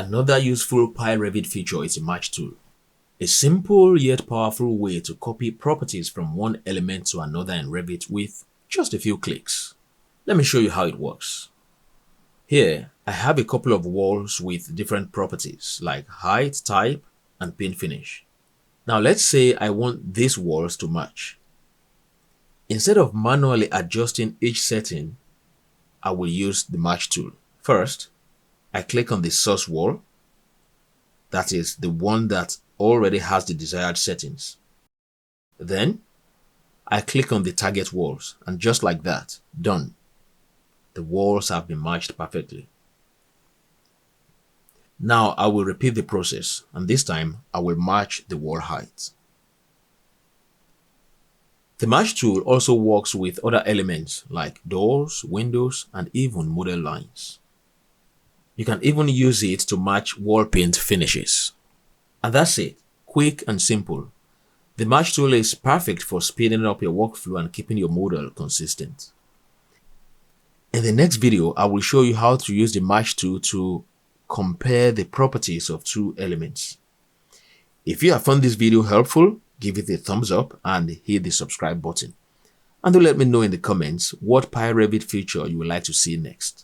Another useful pyRevit feature is a match tool. A simple yet powerful way to copy properties from one element to another in Revit with just a few clicks. Let me show you how it works. Here, I have a couple of walls with different properties like height, type, and paint finish. Now let's say I want these walls to match. Instead of manually adjusting each setting, I will use the match tool. First, I click on the source wall, that is the one that already has the desired settings. Then, I click on the target walls, and just like that, done. The walls have been matched perfectly. Now I will repeat the process, and this time I will match the wall height. The match tool also works with other elements like doors, windows, and even model lines. You can even use it to match wall paint finishes. And that's it, quick and simple. The match tool is perfect for speeding up your workflow and keeping your model consistent. In the next video, I will show you how to use the match tool to compare the properties of two elements. If you have found this video helpful, give it a thumbs up and hit the subscribe button. And do let me know in the comments what pyRevit feature you would like to see next.